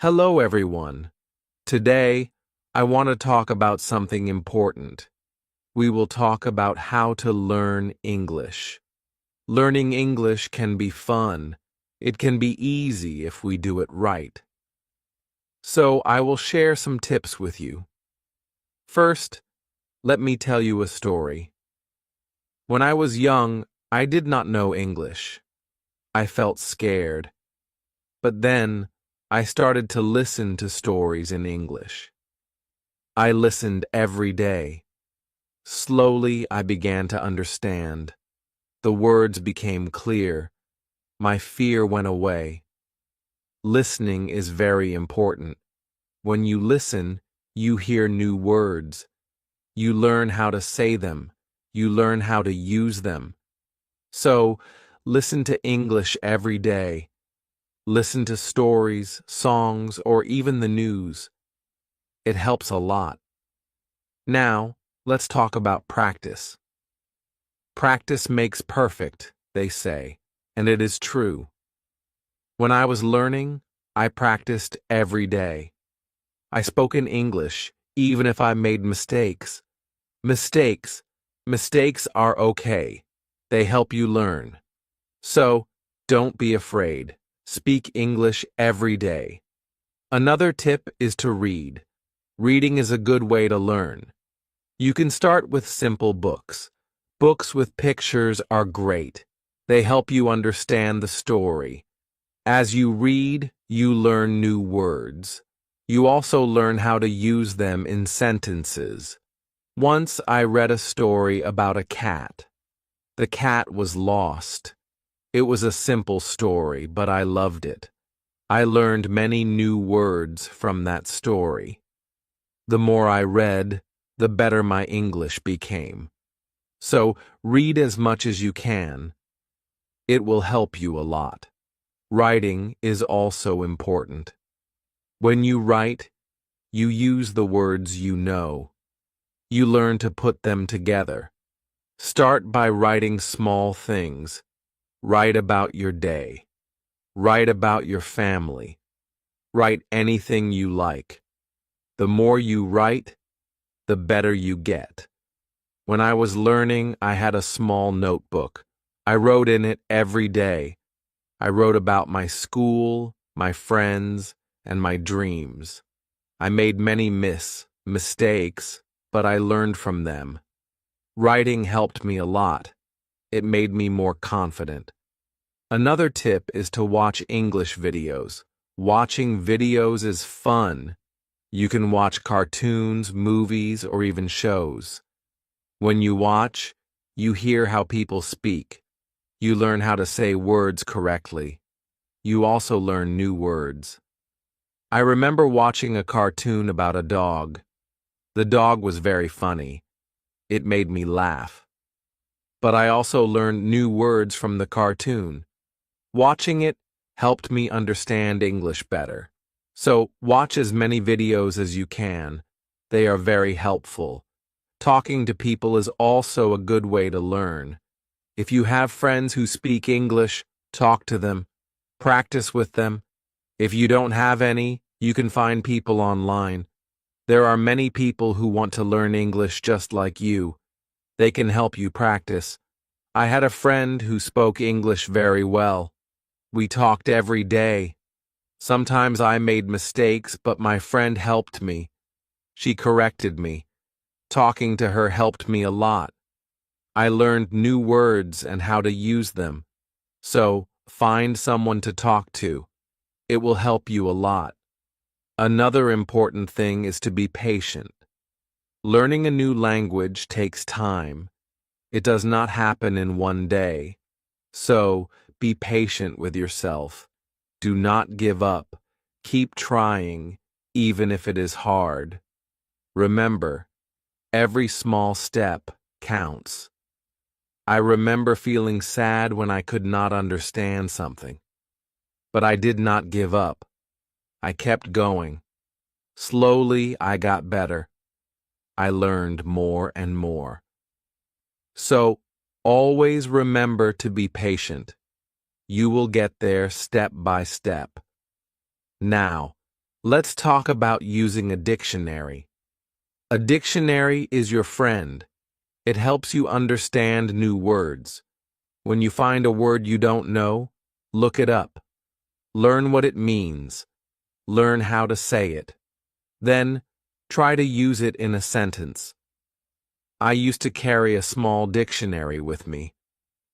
Hello, everyone. Today, I want to talk about something important. We will talk about how to learn English. Learning English can be fun. It can be easy if we do it right. So, I will share some tips with you. First, let me tell you a story. When I was young, I did not know English. I felt scared. But then, I started to listen to stories in English. I listened every day. Slowly, I began to understand. The words became clear. My fear went away. Listening is very important. When you listen, you hear new words. You learn how to say them. You learn how to use them. So, listen to English every day. Listen to stories, songs, or even the news. It helps a lot. Now, let's talk about practice. Practice makes perfect, they say, and it is true. When I was learning, I practiced every day. I spoke in English, even if I made mistakes. Mistakes are okay. They help you learn. So, don't be afraid. Speak English every day. Another tip is to read. Reading is a good way to learn. You can start with simple books. Books with pictures are great. They help you understand the story. As you read, you learn new words. You also learn how to use them in sentences. Once I read a story about a cat. The cat was lost. It was a simple story, but I loved it. I learned many new words from that story. The more I read, the better my English became. So, read as much as you can. It will help you a lot. Writing is also important. When you write, you use the words you know. You learn to put them together. Start by writing small things. Write about your day. Write about your family. Write anything you like. The more you write, the better you get. When I was learning, I had a small notebook. I wrote in it every day. I wrote about my school, my friends, and my dreams. I made many mistakes, but I learned from them. Writing helped me a lot. It made me more confident. Another tip is to watch English videos. Watching videos is fun. You can watch cartoons, movies, or even shows. When you watch, you hear how people speak. You learn how to say words correctly. You also learn new words. I remember watching a cartoon about a dog. The dog was very funny. It made me laugh. But I also learned new words from the cartoon. Watching it helped me understand English better. So, watch as many videos as you can. They are very helpful. Talking to people is also a good way to learn. If you have friends who speak English, talk to them. Practice with them. If you don't have any, you can find people online. There are many people who want to learn English just like you. They can help you practice. I had a friend who spoke English very well. We talked every day. Sometimes I made mistakes, but my friend helped me. She corrected me. Talking to her helped me a lot. I learned new words and how to use them. So, find someone to talk to. It will help you a lot. Another important thing is to be patient. Learning a new language takes time. It does not happen in one day. So, be patient with yourself. Do not give up. Keep trying, even if it is hard. Remember, every small step counts. I remember feeling sad when I could not understand something. But I did not give up. I kept going. Slowly, I got better. I learned more and more. So, always remember to be patient. You will get there step by step. Now, Let's talk about using a dictionary. A dictionary is your friend. It helps you understand new words. When you find a word you don't know, look it up. Learn what it means. Learn how to say it. Then, try to use it in a sentence. I used to carry a small dictionary with me.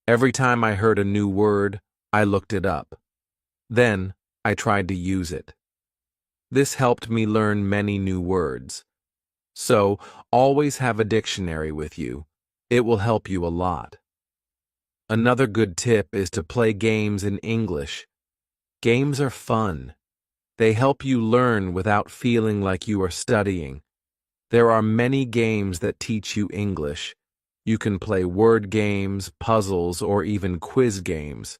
Every time I heard a new word, I looked it up. Then, I tried to use it. This helped me learn many new words. So, always have a dictionary with you. It will help you a lot. Another good tip is to play games in English. Games are fun. They help you learn without feeling like you are studying. There are many games that teach you English. You can play word games, puzzles, or even quiz games.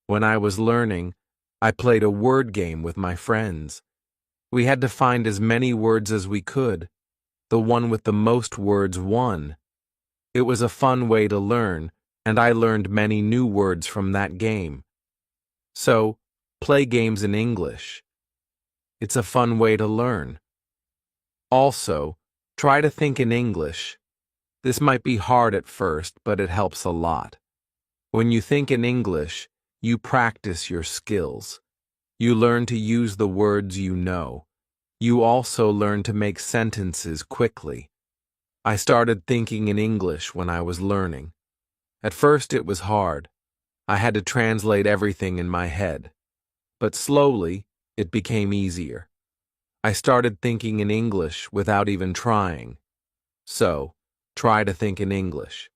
When I was learning, I played a word game with my friends. We had to find as many words as we could. The one with the most words won. It was a fun way to learn, and I learned many new words from that game. So, play games in English. It's a fun way to learn. Also, try to think in English. This might be hard at first, but it helps a lot. When you think in English, you practice your skills. You learn to use the words you know. You also learn to make sentences quickly. I started thinking in English when I was learning. At first it was hard. I had to translate everything in my head. But slowly, it became easier. I started thinking in English without even trying. So, try to think in English.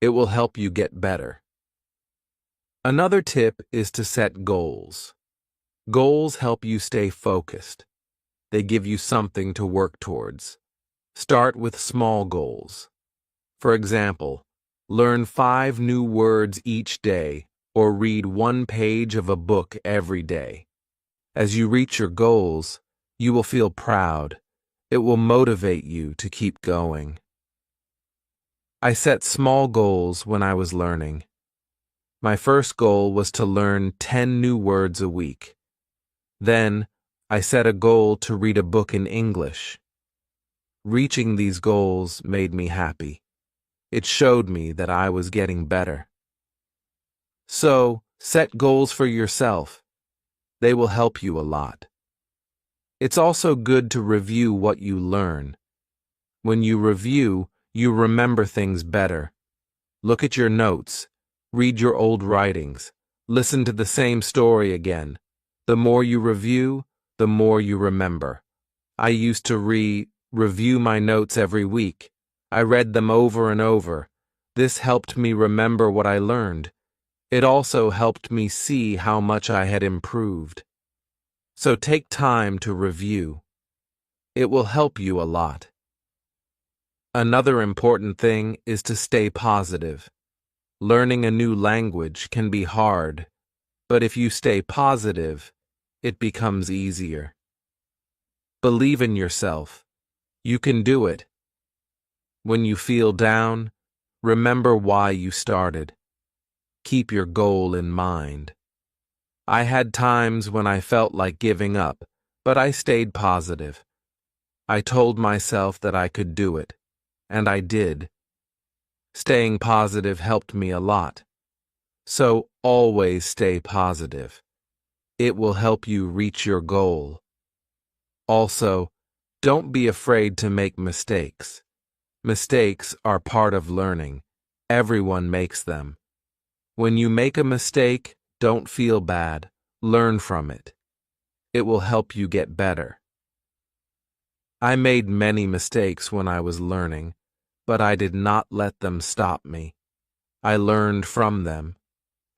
It will help you get better. Another tip is to set goals. Goals help you stay focused. They give you something to work towards. Start with small goals. For example, learn 5 new words each day or read 1 page of a book every day. As you reach your goals, you will feel proud. It will motivate you to keep going. I set small goals when I was learning. My first goal was to learn 10 new words a week. Then, I set a goal to read a book in English. Reaching these goals made me happy. It showed me that I was getting better. So, set goals for yourself. They will help you a lot. It's also good to review what you learn. When you review, you remember things better. Look at your notes. Read your old writings. Listen to the same story again. The more you review, the more you remember. I used to review my notes every week. I read them over and over. This helped me remember what I learned. It also helped me see how much I had improved. So take time to review. It will help you a lot. Another important thing is to stay positive. Learning a new language can be hard, but if you stay positive, it becomes easier. Believe in yourself. You can do it. When you feel down, remember why you started. Keep your goal in mind. I had times when I felt like giving up, but I stayed positive. I told myself that I could do it, and I did. Staying positive helped me a lot. So always stay positive. It will help you reach your goal. Also, don't be afraid to make mistakes. Mistakes are part of learning. Everyone makes them. When you make a mistake, don't feel bad. Learn from it. It will help you get better. I made many mistakes when I was learning, but I did not let them stop me. I learned from them,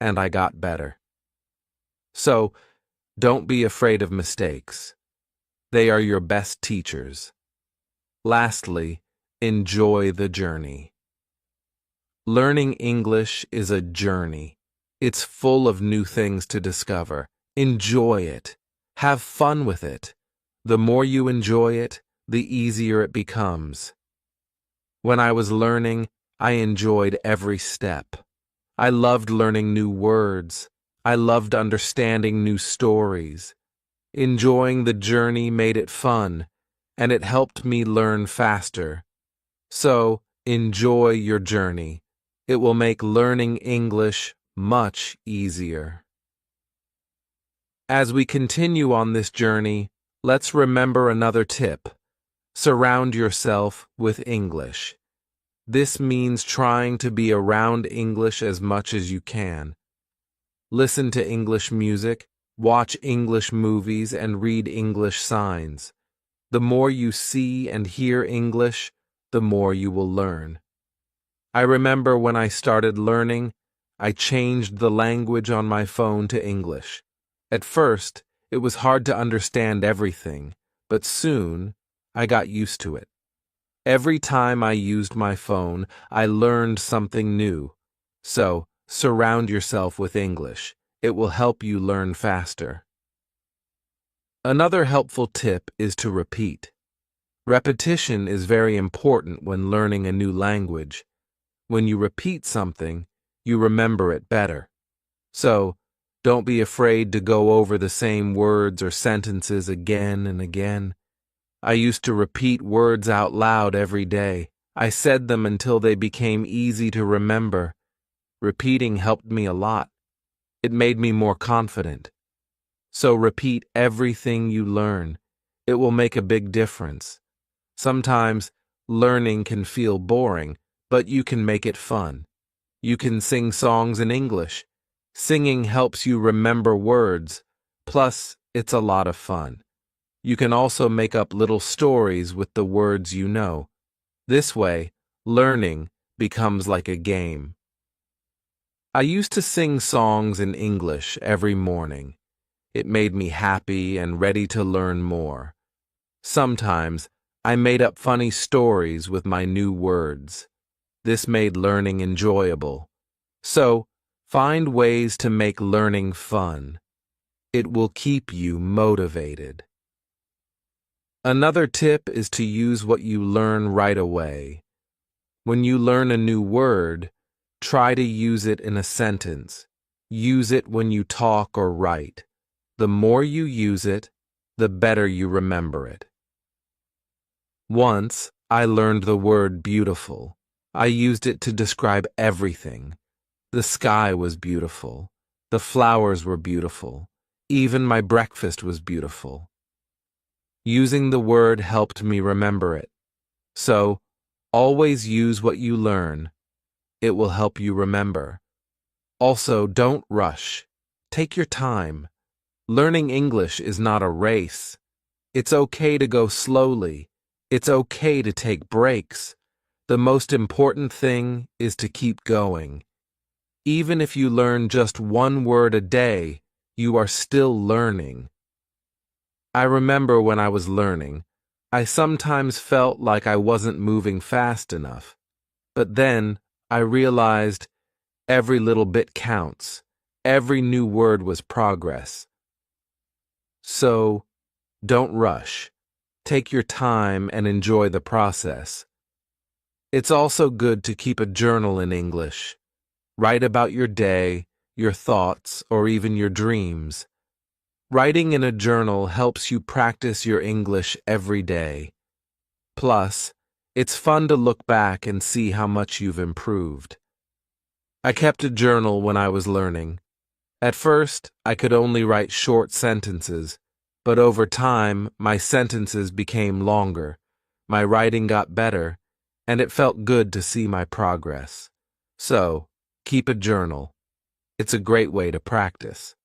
and I got better. So, don't be afraid of mistakes. They are your best teachers. Lastly, enjoy the journey. Learning English is a journey. It's full of new things to discover. Enjoy it. Have fun with it. The more you enjoy it, the easier it becomes. When I was learning, I enjoyed every step. I loved learning new words. I loved understanding new stories. Enjoying the journey made it fun, and it helped me learn faster. So, enjoy your journey. It will make learning English much easier. As we continue on this journey, let's remember another tip. Surround yourself with English. This means trying to be around English as much as you can. Listen to English music, watch English movies, and read English signs. The more you see and hear English, the more you will learn. I remember when I started learning, I changed the language on my phone to English. At first, it was hard to understand everything, but soon I got used to it. Every time I used my phone, I learned something new. So, surround yourself with English. It will help you learn faster. Another helpful tip is to repeat. Repetition is very important when learning a new language. When you repeat something, you remember it better. So, don't be afraid to go over the same words or sentences again and again. I used to repeat words out loud every day. I said them until they became easy to remember. Repeating helped me a lot. It made me more confident. So repeat everything you learn. It will make a big difference. Sometimes learning can feel boring, but you can make it fun. You can sing songs in English. Singing helps you remember words. Plus, it's a lot of fun. You can also make up little stories with the words you know. This way, learning becomes like a game. I used to sing songs in English every morning. It made me happy and ready to learn more. Sometimes, I made up funny stories with my new words. This made learning enjoyable. So, find ways to make learning fun. It will keep you motivated. Another tip is to use what you learn right away. When you learn a new word, try to use it in a sentence. Use it when you talk or write. The more you use it, the better you remember it. Once, I learned the word beautiful. I used it to describe everything. The sky was beautiful. The flowers were beautiful. Even my breakfast was beautiful. Using the word helped me remember it. So, always use what you learn. It will help you remember. Also, don't rush. Take your time. Learning English is not a race. It's okay to go slowly. It's okay to take breaks. The most important thing is to keep going. Even if you learn just one word a day, you are still learning. I remember when I was learning, I sometimes felt like I wasn't moving fast enough. But then I realized every little bit counts. Every new word was progress. So, don't rush. Take your time and enjoy the process. It's also good to keep a journal in English. Write about your day, your thoughts, or even your dreams. Writing in a journal helps you practice your English every day. Plus, it's fun to look back and see how much you've improved. I kept a journal when I was learning. At first, I could only write short sentences, but over time, my sentences became longer. My writing got better, and it felt good to see my progress. So, keep a journal. It's a great way to practice.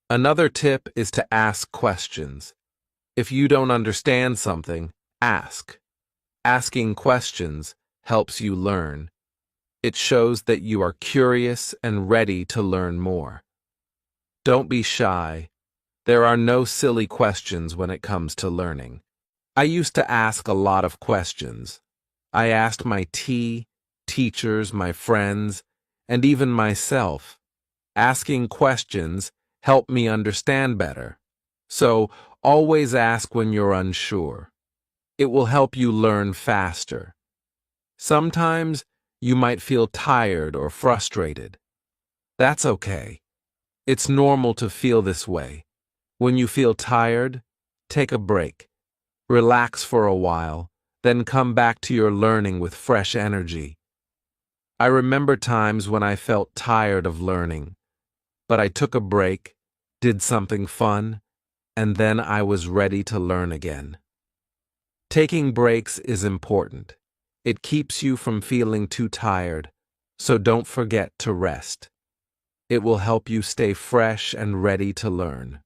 Another tip is to ask questions. If you don't understand something, ask. Asking questions helps you learn. It shows that you are curious and ready to learn more. Don't be shy. There are no silly questions when it comes to learning. I used to ask a lot of questions. I asked my teachers, my friends, and even myself. Asking questions helped me understand better. So, always ask when you're unsure. It will help you learn faster. Sometimes, you might feel tired or frustrated. That's okay. It's normal to feel this way. When you feel tired, take a break. Relax for a while, then come back to your learning with fresh energy. I remember times when I felt tired of learning, but I took a break, did something fun, and then I was ready to learn again. Taking breaks is important. It keeps you from feeling too tired, so don't forget to rest. It will help you stay fresh and ready to learn.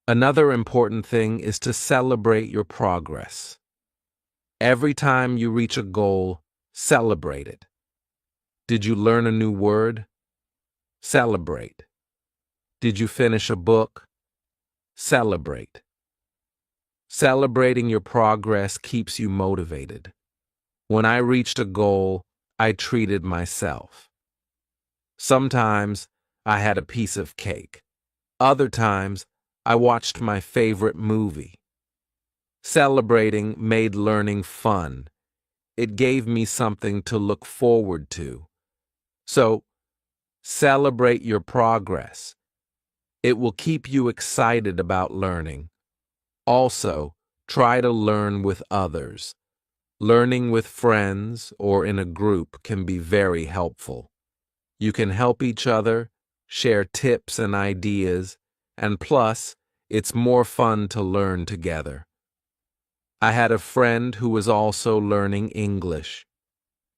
Another important thing is to celebrate your progress. Every time you reach a goal, celebrate it. Did you learn a new word? Celebrate. Did you finish a book? Celebrate. Celebrating your progress keeps you motivated. When I reached a goal, I treated myself. Sometimes I had a piece of cake. Other times, I watched my favorite movie. Celebrating made learning fun. It gave me something to look forward to. So, celebrate your progress. It will keep you excited about learning. Also, try to learn with others. Learning with friends or in a group can be very helpful. You can help each other, share tips and ideas, and plus, it's more fun to learn together. I had a friend who was also learning English.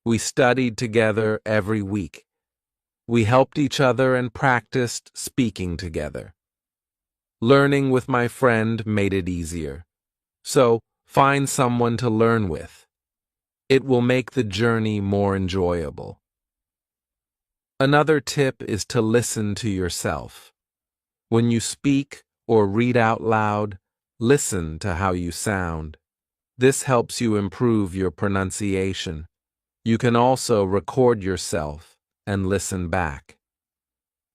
We studied together every week. We helped each other and practiced speaking together. Learning with my friend made it easier. So, find someone to learn with. It will make the journey more enjoyable. Another tip is to listen to yourself. When you speak or read out loud, listen to how you sound. This helps you improve your pronunciation. You can also record yourself and listen back.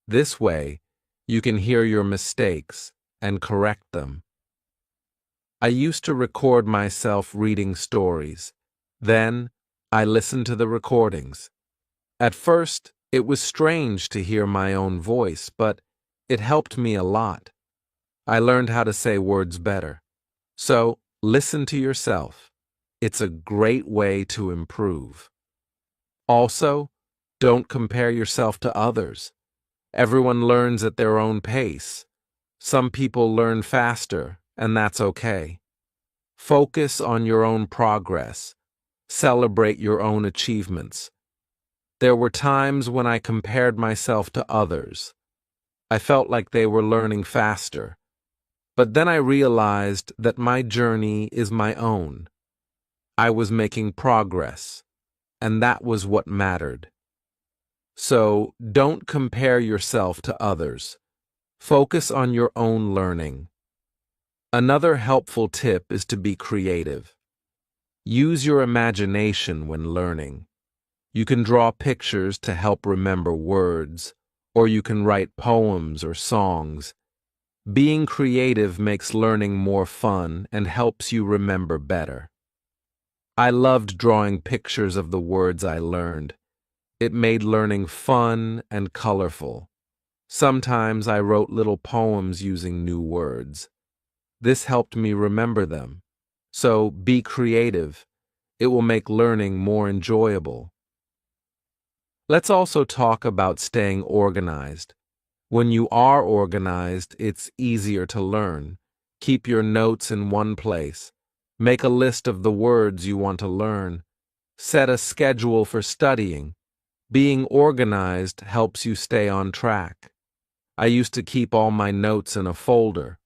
This way, you can hear your mistakes and correct them. I used to record myself reading stories. Then, I listened to the recordings. At first, it was strange to hear my own voice, but it helped me a lot. I learned how to say words better. So, listen to yourself. It's a great way to improve. Also, don't compare yourself to others. Everyone learns at their own pace. Some people learn faster, and that's okay. Focus on your own progress. Celebrate your own achievements. There were times when I compared myself to others. I felt like they were learning faster. But then I realized that my journey is my own. I was making progress, and that was what mattered. So, don't compare yourself to others. Focus on your own learning. Another helpful tip is to be creative. Use your imagination when learning. You can draw pictures to help remember words, or you can write poems or songs. Being creative makes learning more fun and helps you remember better. I loved drawing pictures of the words I learned. It made learning fun and colorful. Sometimes I wrote little poems using new words. This helped me remember them. So be creative. It will make learning more enjoyable. Let's also talk about staying organized. When you are organized, it's easier to learn. Keep your notes in one place. Make a list of the words you want to learn. Set a schedule for studying. Being organized helps you stay on track. I used to keep all my notes in a folder.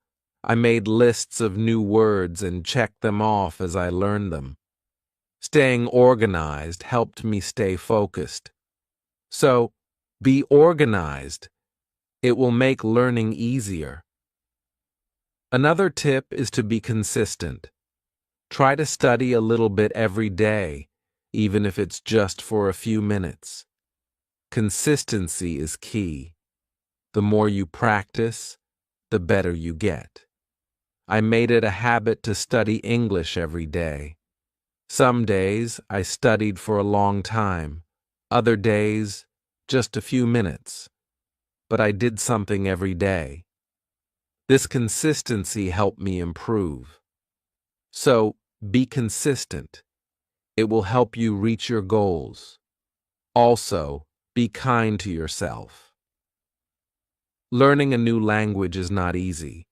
I made lists of new words and checked them off as I learned them. Staying organized helped me stay focused. So, be organized. It will make learning easier. Another tip is to be consistent. Try to study a little bit every day, even if it's just for a few minutes. Consistency is key. The more you practice, the better you get. I made it a habit to study English every day. Some days I studied for a long time, other days just a few minutes. But I did something every day. This consistency helped me improve. So, be consistent. It will help you reach your goals. Also, be kind to yourself. Learning a new language is not easy.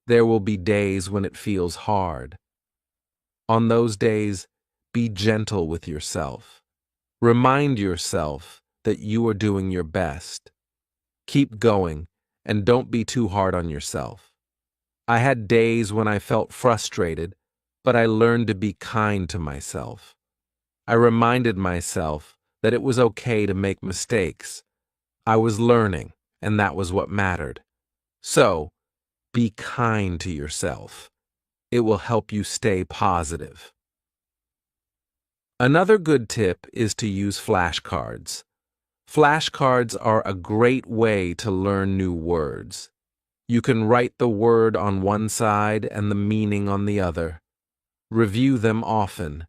There will be days when it feels hard. On those days, be gentle with yourself. Remind yourself that you are doing your best. Keep going, and don't be too hard on yourself. I had days when I felt frustrated, but I learned to be kind to myself. I reminded myself that it was okay to make mistakes. I was learning, and that was what mattered. So, be kind to yourself. It will help you stay positive. Another good tip is to use flashcards. Flashcards are a great way to learn new words. You can write the word on one side and the meaning on the other. Review them often.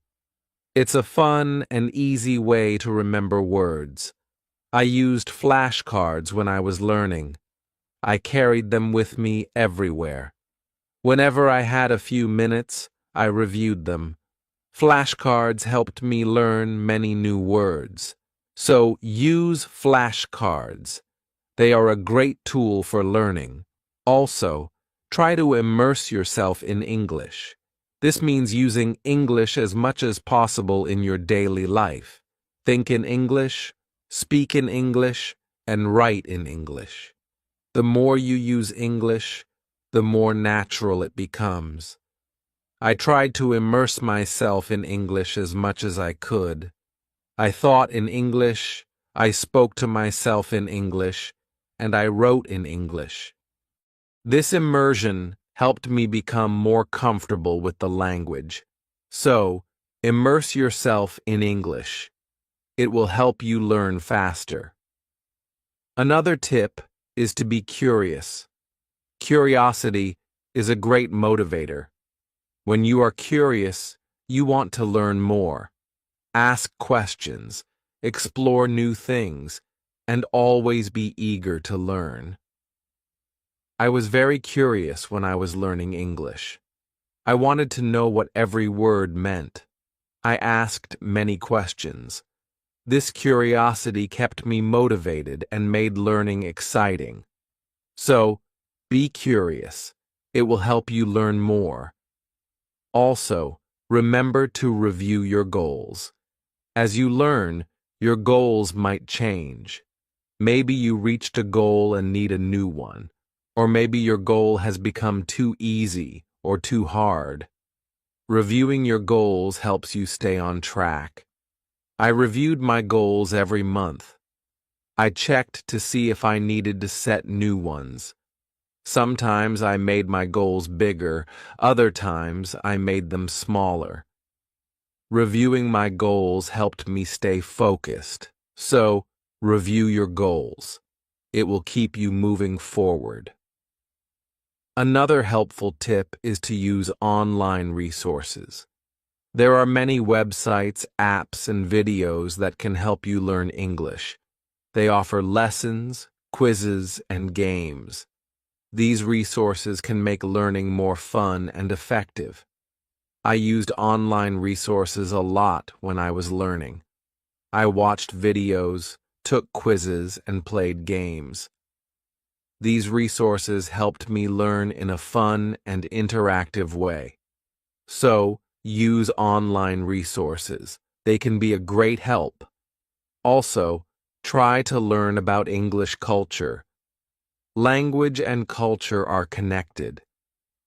It's a fun and easy way to remember words. I used flashcards when I was learning. I carried them with me everywhere. Whenever I had a few minutes, I reviewed them. Flashcards helped me learn many new words. So use flashcards. They are a great tool for learning. Also, try to immerse yourself in English. This means using English as much as possible in your daily life. Think in English, speak in English, and write in English. The more you use English, the more natural it becomes. I tried to immerse myself in English as much as I could. I thought in English, I spoke to myself in English, and I wrote in English. This immersion helped me become more comfortable with the language. So, immerse yourself in English. It will help you learn faster. Another tip is to be curious. Curiosity is a great motivator. When you are curious, you want to learn more. Ask questions, explore new things, and always be eager to learn. I was very curious when I was learning English. I wanted to know what every word meant. I asked many questions. This curiosity kept me motivated and made learning exciting. So, be curious. It will help you learn more. Also, remember to review your goals. As you learn, your goals might change. Maybe you reached a goal and need a new one. Or maybe your goal has become too easy or too hard. Reviewing your goals helps you stay on track. I reviewed my goals every month. I checked to see if I needed to set new ones. Sometimes I made my goals bigger, other times I made them smaller. Reviewing my goals helped me stay focused. So, review your goals. It will keep you moving forward. Another helpful tip is to use online resources. There are many websites, apps, and videos that can help you learn English. They offer lessons, quizzes, and games. These resources can make learning more fun and effective. I used online resources a lot when I was learning. I watched videos, took quizzes, and played games. These resources helped me learn in a fun and interactive way. So, use online resources. They can be a great help. Also, try to learn about English culture. Language and culture are connected.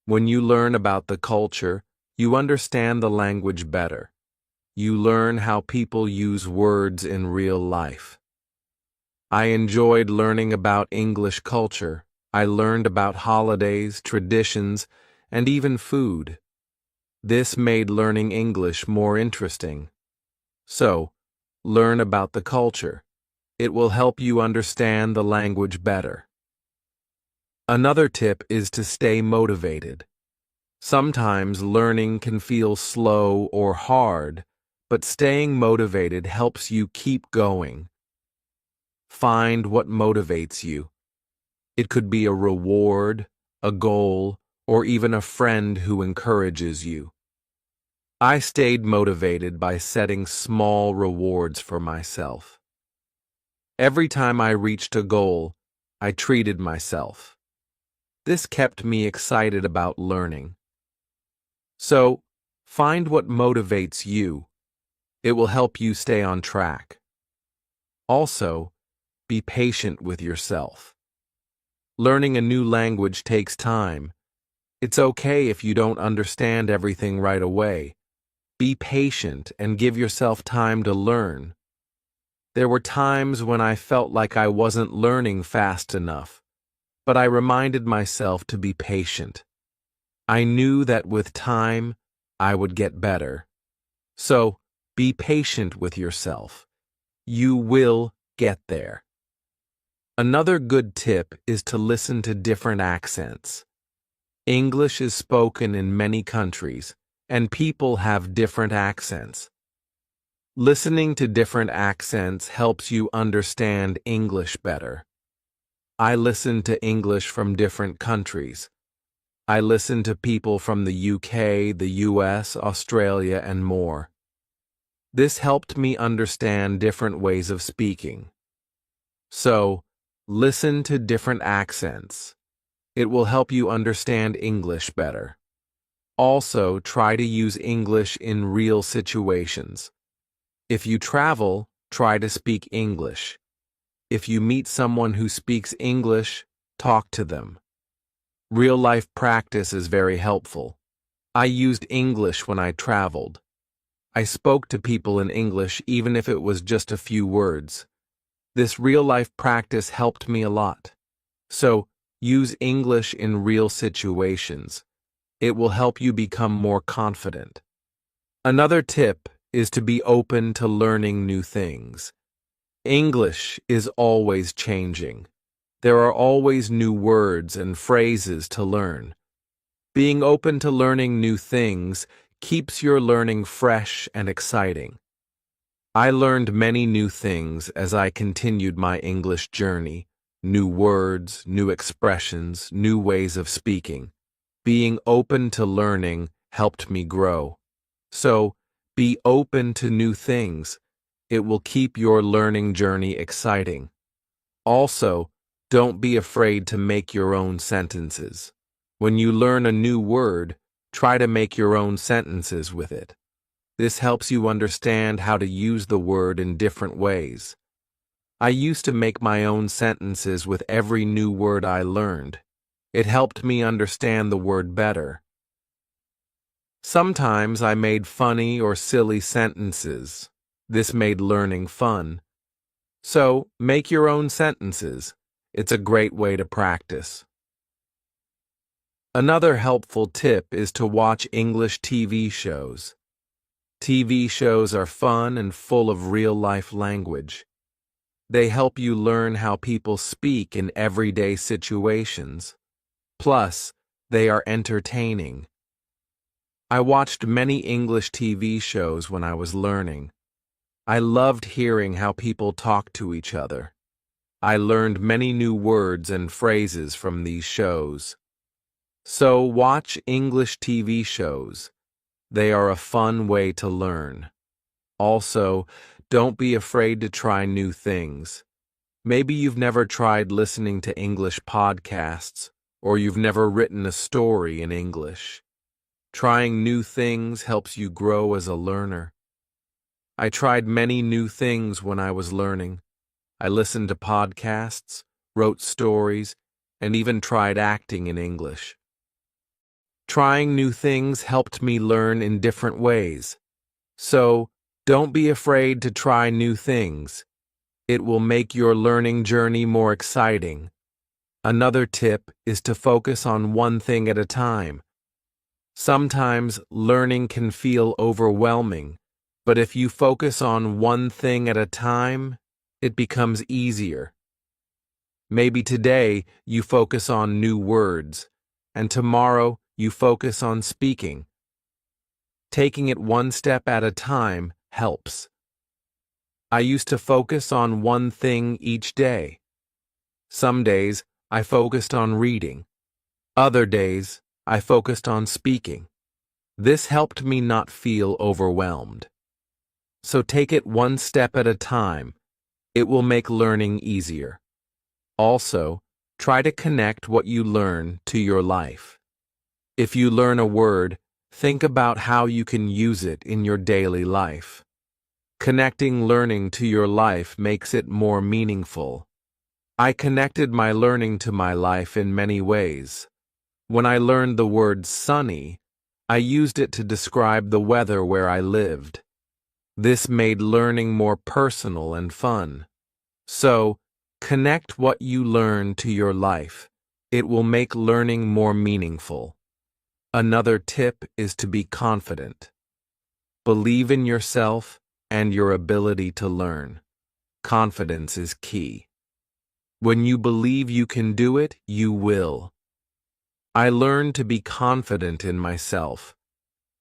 When you learn about the culture, you understand the language better. You learn how people use words in real life. I enjoyed learning about English culture. I learned about holidays, traditions, and even food. This made learning English more interesting. So, learn about the culture. It will help you understand the language better. Another tip is to stay motivated. Sometimes learning can feel slow or hard, but staying motivated helps you keep going. Find what motivates you. It could be a reward, a goal, or even a friend who encourages you. I stayed motivated by setting small rewards for myself. Every time I reached a goal, I treated myself. This kept me excited about learning. So, find what motivates you. It will help you stay on track. Also, be patient with yourself. Learning a new language takes time. It's okay if you don't understand everything right away. Be patient and give yourself time to learn. There were times when I felt like I wasn't learning fast enough, but I reminded myself to be patient. I knew that with time, I would get better. So, be patient with yourself. You will get there. Another good tip is to listen to different accents. English is spoken in many countries, and people have different accents. Listening to different accents helps you understand English better. I listen to English from different countries. I listen to people from the UK, the US, Australia, and more. This helped me understand different ways of speaking. So, listen to different accents. It will help you understand English better. Also, try to use English in real situations. If you travel, try to speak English. If you meet someone who speaks English, talk to them. Real-life practice is very helpful. I used English when I traveled. I spoke to people in English even if it was just a few words. This real-life practice helped me a lot. So, use English in real situations. It will help you become more confident. Another tip is to be open to learning new things. English is always changing. There are always new words and phrases to learn. Being open to learning new things keeps your learning fresh and exciting. I learned many new things as I continued my English journey. New words, new expressions, new ways of speaking. Being open to learning helped me grow. So, be open to new things. It will keep your learning journey exciting. Also, don't be afraid to make your own sentences. When you learn a new word, try to make your own sentences with it. This helps you understand how to use the word in different ways. I used to make my own sentences with every new word I learned. It helped me understand the word better. Sometimes I made funny or silly sentences. This made learning fun. So, make your own sentences. It's a great way to practice. Another helpful tip is to watch English TV shows. TV shows are fun and full of real-life language. They help you learn how people speak in everyday situations. Plus, they are entertaining. I watched many English TV shows when I was learning. I loved hearing how people talk to each other. I learned many new words and phrases from these shows. So watch English TV shows. They are a fun way to learn. Also, don't be afraid to try new things. Maybe you've never tried listening to English podcasts, or you've never written a story in English. Trying new things helps you grow as a learner. I tried many new things when I was learning. I listened to podcasts, wrote stories, and even tried acting in English. Trying new things helped me learn in different ways. So, don't be afraid to try new things. It will make your learning journey more exciting. Another tip is to focus on one thing at a time. Sometimes learning can feel overwhelming, but if you focus on one thing at a time, it becomes easier. Maybe today you focus on new words, and tomorrow you focus on speaking. Taking it one step at a time helps. I used to focus on one thing each day. Some days I focused on reading. Other days, I focused on speaking. This helped me not feel overwhelmed. So take it one step at a time. It will make learning easier. Also, try to connect what you learn to your life. If you learn a word, think about how you can use it in your daily life. Connecting learning to your life makes it more meaningful. I connected my learning to my life in many ways. When I learned the word sunny, I used it to describe the weather where I lived. This made learning more personal and fun. So, connect what you learn to your life. It will make learning more meaningful. Another tip is to be confident. Believe in yourself and your ability to learn. Confidence is key. When you believe you can do it, you will. I learned to be confident in myself.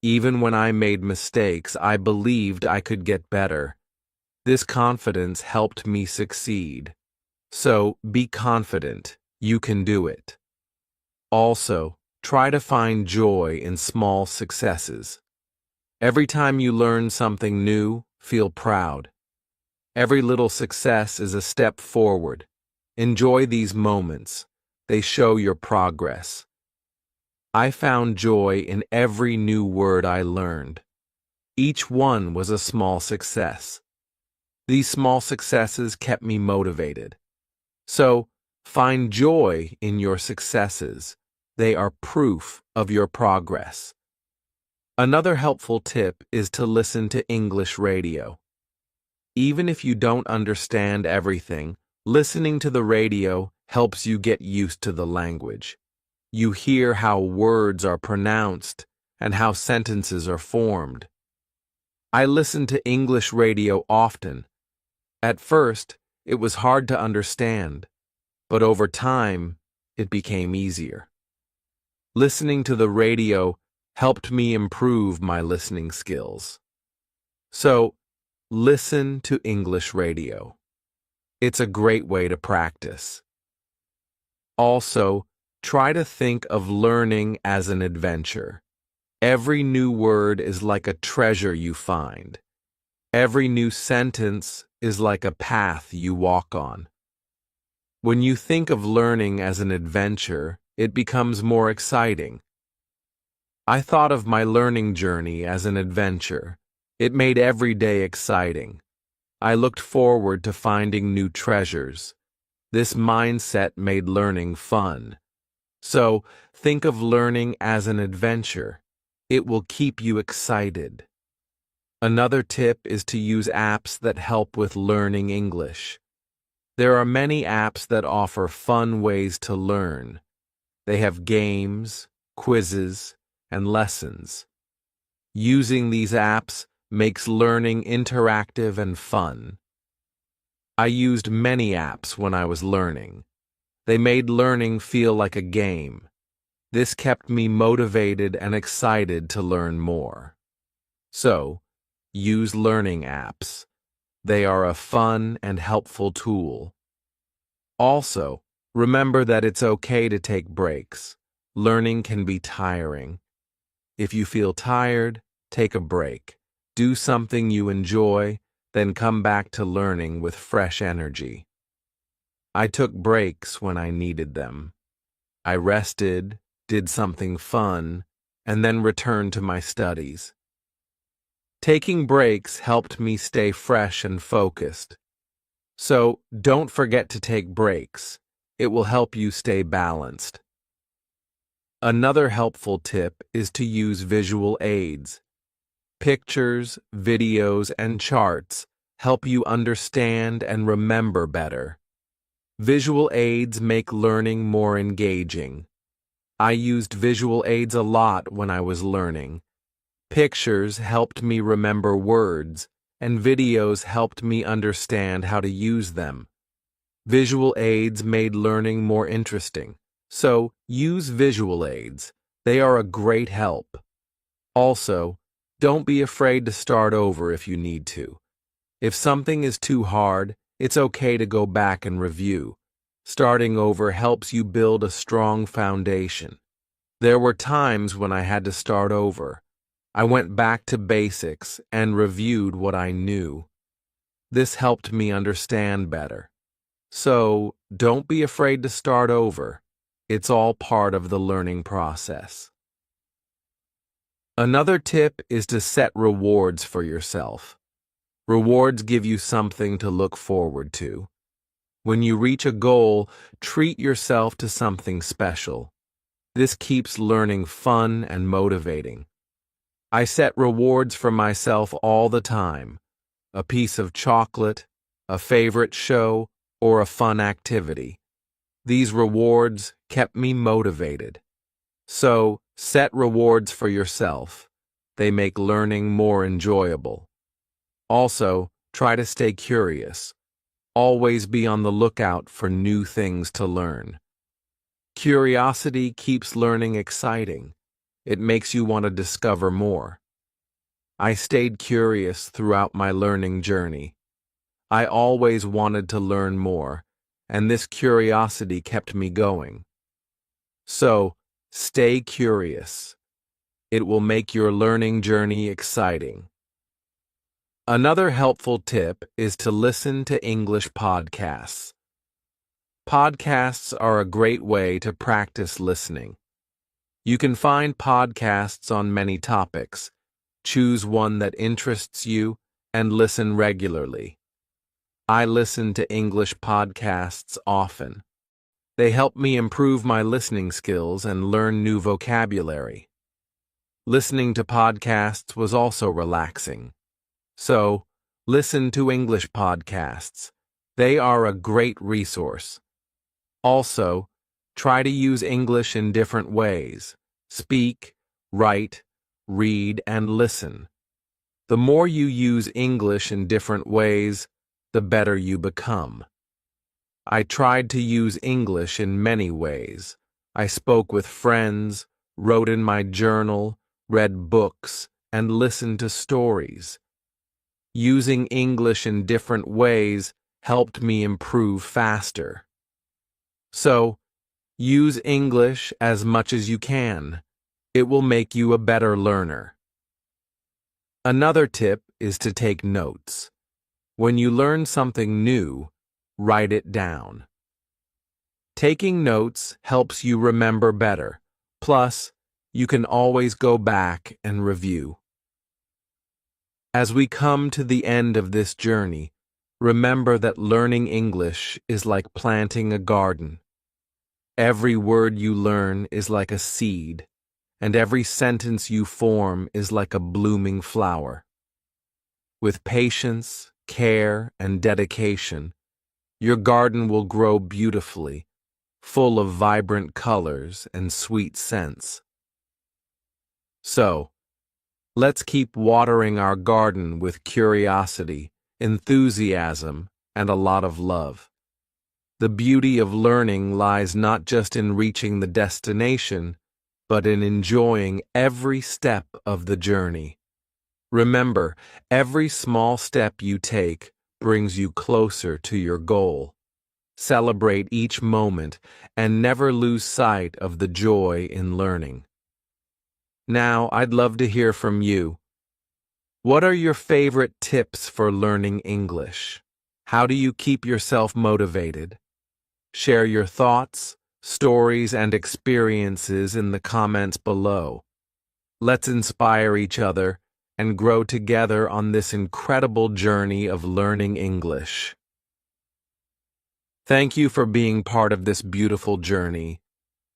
Even when I made mistakes, I believed I could get better. This confidence helped me succeed. So, be confident. You can do it. Also, try to find joy in small successes. Every time you learn something new, feel proud. Every little success is a step forward. Enjoy these moments. They show your progress. I found joy in every new word I learned. Each one was a small success. These small successes kept me motivated. So, find joy in your successes. They are proof of your progress. Another helpful tip is to listen to English radio. Even if you don't understand everything, listening to the radio helps you get used to the language. You hear how words are pronounced and how sentences are formed. I listen to English radio often. At first, it was hard to understand, but over time, it became easier. Listening to the radio helped me improve my listening skills. So, listen to English radio. It's a great way to practice. Also, try to think of learning as an adventure. Every new word is like a treasure you find. Every new sentence is like a path you walk on. When you think of learning as an adventure, it becomes more exciting. I thought of my learning journey as an adventure. It made every day exciting. I looked forward to finding new treasures. This mindset made learning fun. So, think of learning as an adventure. It will keep you excited. Another tip is to use apps that help with learning English. There are many apps that offer fun ways to learn. They have games, quizzes, and lessons. Using these apps makes learning interactive and fun. I used many apps when I was learning. They made learning feel like a game. This kept me motivated and excited to learn more. So, use learning apps. They are a fun and helpful tool. Also, remember that it's okay to take breaks. Learning can be tiring. If you feel tired, take a break. Do something you enjoy, then come back to learning with fresh energy. I took breaks when I needed them. I rested, did something fun, and then returned to my studies. Taking breaks helped me stay fresh and focused. So, don't forget to take breaks. It will help you stay balanced. Another helpful tip is to use visual aids. Pictures, videos, and charts help you understand and remember better. Visual aids make learning more engaging. I used visual aids a lot when I was learning. Pictures helped me remember words, and videos helped me understand how to use them. Visual aids made learning more interesting, so use visual aids. They are a great help. Also, don't be afraid to start over if you need to. If something is too hard, it's okay to go back and review. Starting over helps you build a strong foundation. There were times when I had to start over. I went back to basics and reviewed what I knew. This helped me understand better. So, don't be afraid to start over. It's all part of the learning process. Another tip is to set rewards for yourself. Rewards give you something to look forward to. When you reach a goal, treat yourself to something special. This keeps learning fun and motivating. I set rewards for myself all the time. A piece of chocolate, a favorite show, or a fun activity. These rewards kept me motivated. So, set rewards for yourself. They make learning more enjoyable. Also, try to stay curious. Always be on the lookout for new things to learn. Curiosity keeps learning exciting. It makes you want to discover more. I stayed curious throughout my learning journey. I always wanted to learn more, and this curiosity kept me going. So, stay curious. It will make your learning journey exciting. Another helpful tip is to listen to English podcasts. Podcasts are a great way to practice listening. You can find podcasts on many topics. Choose one that interests you and listen regularly. I listen to English podcasts often. They help me improve my listening skills and learn new vocabulary. Listening to podcasts was also relaxing. So, listen to English podcasts. They are a great resource. Also, try to use English in different ways. Speak, write, read, and listen. The more you use English in different ways, the better you become. I tried to use English in many ways. I spoke with friends, wrote in my journal, read books, and listened to stories. Using English in different ways helped me improve faster. So, use English as much as you can. It will make you a better learner. Another tip is to take notes. When you learn something new, write it down. Taking notes helps you remember better. Plus, you can always go back and review. As we come to the end of this journey, remember that learning English is like planting a garden. Every word you learn is like a seed, and every sentence you form is like a blooming flower. With patience, care, and dedication, your garden will grow beautifully, full of vibrant colors and sweet scents. So, let's keep watering our garden with curiosity, enthusiasm, and a lot of love. The beauty of learning lies not just in reaching the destination, but in enjoying every step of the journey. Remember, every small step you take brings you closer to your goal. Celebrate each moment and never lose sight of the joy in learning. Now, I'd love to hear from you. What are your favorite tips for learning English? How do you keep yourself motivated? Share your thoughts, stories, and experiences in the comments below. Let's inspire each other and grow together on this incredible journey of learning English. Thank you for being part of this beautiful journey.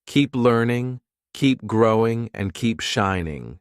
Keep learning, keep growing, and keep shining.